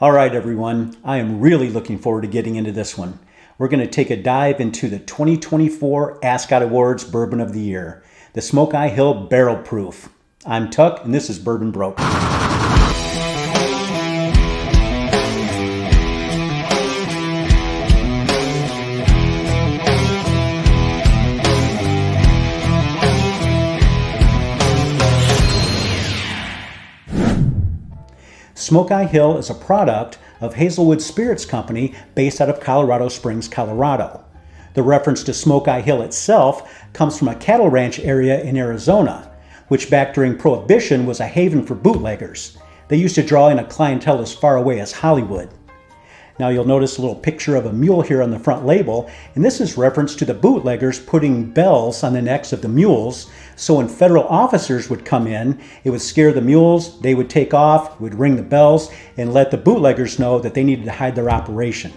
All right, everyone, I am really looking forward to getting into this one. We're going to take a dive into the 2024 Ascot Awards Bourbon of the Year, the Smokeye Hill Barrel Proof. I'm Tuck, and this is Bourbon Broke. Smokeye Hill is a product of Hazelwood Spirits Company based out of Colorado Springs, Colorado. The reference to Smokeye Hill itself comes from a cattle ranch area in Arizona, which back during Prohibition was a haven for bootleggers. They used to draw in a clientele as far away as Hollywood. Now you'll notice a little picture of a mule here on the front label, and this is reference to the bootleggers putting bells on the necks of the mules, so when federal officers would come in, it would scare the mules, they would take off, would ring the bells, and let the bootleggers know that they needed to hide their operation.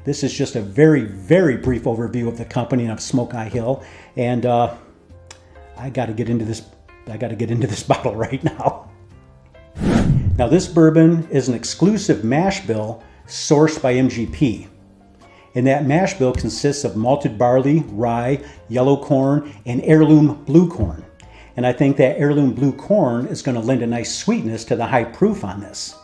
This is just a very, very brief overview of the company and of Smokeye Hill, and I got to get into this bottle right now. Now this bourbon is an exclusive mash bill sourced by MGP. And that mash bill consists of malted barley, rye, yellow corn, and heirloom blue corn. And I think that heirloom blue corn is going to lend a nice sweetness to the high proof on this.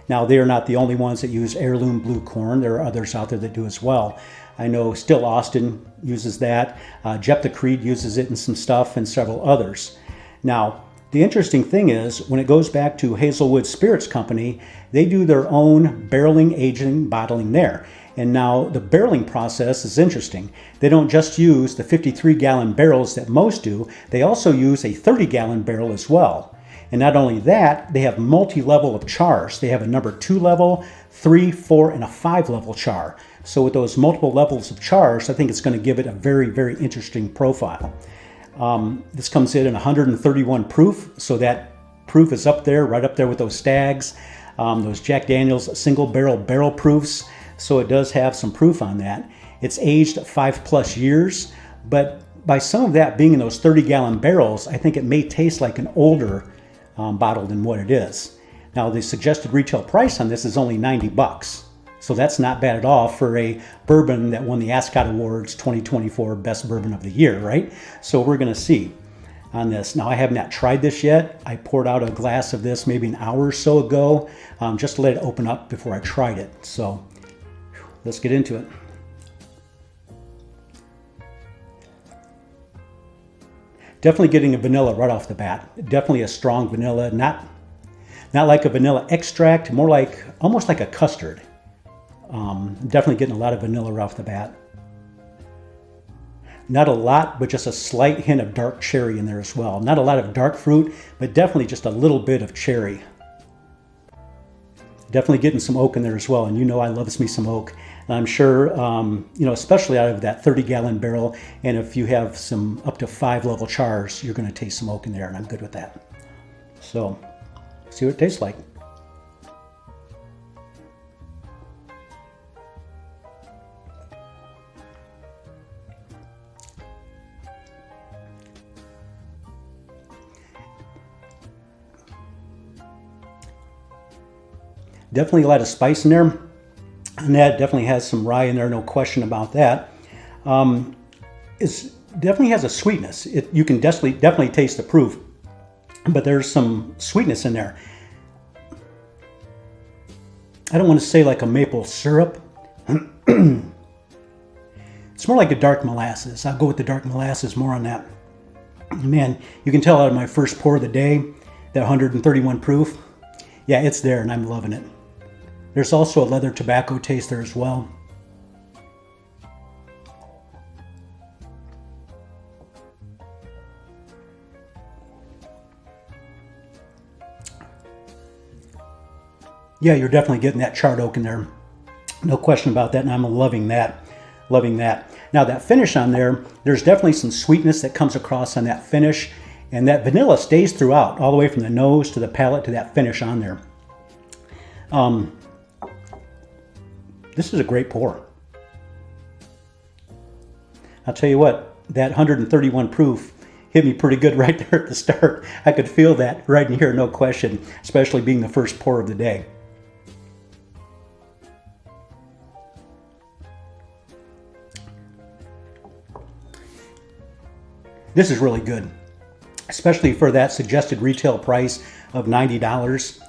Now, they are not the only ones that use heirloom blue corn. There are others out there that do as well. I know Still Austin uses that. Jephthah Creed uses it in some stuff, and several others. Now, the interesting thing is, when it goes back to Hazelwood Spirits Company, they do their own barreling, aging, bottling there. And now the barreling process is interesting. They don't just use the 53-gallon barrels that most do, they also use a 30-gallon barrel as well. And not only that, they have multi-level of chars. They have a number 2 level, 3, 4, and a 5 level char. So with those multiple levels of chars, I think it's going to give it a very, very interesting profile. This comes in at 131 proof, so that proof is up there, right up there with those Stags, those Jack Daniel's single barrel proofs, so it does have some proof on that. It's aged 5+ years, but by some of that being in those 30-gallon barrels, I think it may taste like an older bottle than what it is. Now the suggested retail price on this is only $90. So that's not bad at all for a bourbon that won the Ascot Awards 2024 Best Bourbon of the Year, right? So we're going to see on this. Now, I have not tried this yet. I poured out a glass of this maybe an hour or so ago, just to let it open up before I tried it. So let's get into it. Definitely getting a vanilla right off the bat. Definitely a strong vanilla, not like a vanilla extract, more like almost like a custard. Definitely getting a lot of vanilla right off the bat. Not a lot, but just a slight hint of dark cherry in there as well. Not a lot of dark fruit, but definitely just a little bit of cherry. Definitely getting some oak in there as well, and you know I love me some oak. And I'm sure, especially out of that 30-gallon barrel, and if you have some up to 5 level chars, you're going to taste some oak in there, and I'm good with that. So, see what it tastes like. Definitely a lot of spice in there, and that definitely has some rye in there, no question about that. It definitely has a sweetness. You can definitely taste the proof, but there's some sweetness in there. I don't want to say like a maple syrup. It's more like a dark molasses. I'll go with the dark molasses more on that. Man, you can tell out of my first pour of the day, that 131 proof. Yeah, it's there, and I'm loving it. There's also a leather tobacco taste there as well. Yeah, you're definitely getting that charred oak in there. No question about that, and I'm loving that. Loving that. Now that finish on there, there's definitely some sweetness that comes across on that finish, and that vanilla stays throughout, all the way from the nose to the palate to that finish on there. This is a great pour. I'll tell you what, that 131 proof hit me pretty good right there at the start. I could feel that right in here, no question, especially being the first pour of the day. This is really good, especially for that suggested retail price of $90.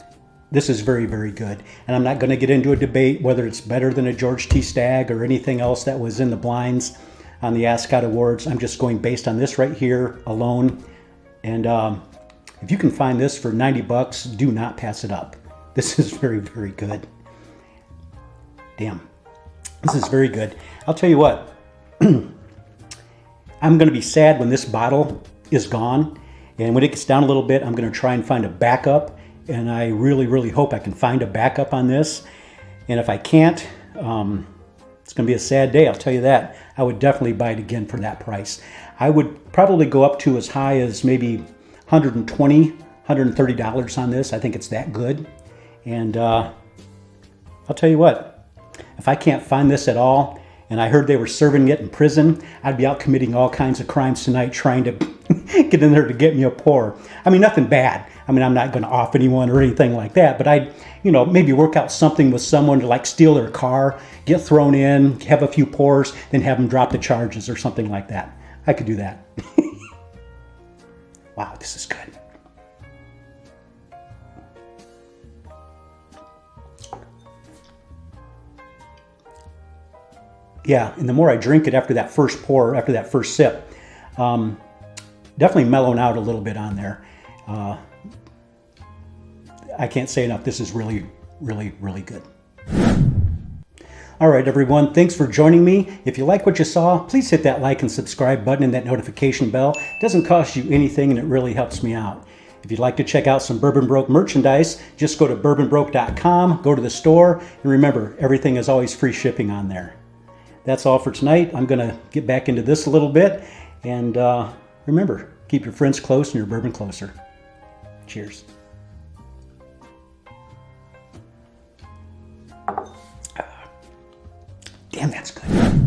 This is very, very good. And I'm not going to get into a debate whether it's better than a George T. Stagg or anything else that was in the blinds on the Ascot Awards. I'm just going based on this right here alone. And if you can find this for 90 bucks, do not pass it up. This is very, very good. Damn. This is very good. I'll tell you what. I'm going to be sad when this bottle is gone. And when it gets down a little bit, I'm going to try and find a backup. And I really, really hope I can find a backup on this. And if I can't, it's going to be a sad day, I'll tell you that. I would definitely buy it again for that price. I would probably go up to as high as maybe $120, $130 on this. I think it's that good. And I'll tell you what, if I can't find this at all, and I heard they were serving it in prison, I'd be out committing all kinds of crimes tonight trying to get in there to get me a pour. I mean, nothing bad. I mean, I'm not going to off anyone or anything like that, but I'd, maybe work out something with someone to like steal their car, get thrown in, have a few pours, then have them drop the charges or something like that. I could do that. Wow, this is good. Yeah, and the more I drink it after that first pour, after that first sip, definitely mellowing out a little bit on there. I can't say enough. This is really, really, really good. All right, everyone. Thanks for joining me. If you like what you saw, please hit that like and subscribe button and that notification bell. It doesn't cost you anything, and it really helps me out. If you'd like to check out some Bourbon Broke merchandise, just go to bourbonbroke.com, go to the store, and remember, everything is always free shipping on there. That's all for tonight. I'm going to get back into this a little bit. And remember, keep your friends close and your bourbon closer. Cheers. Damn, that's good.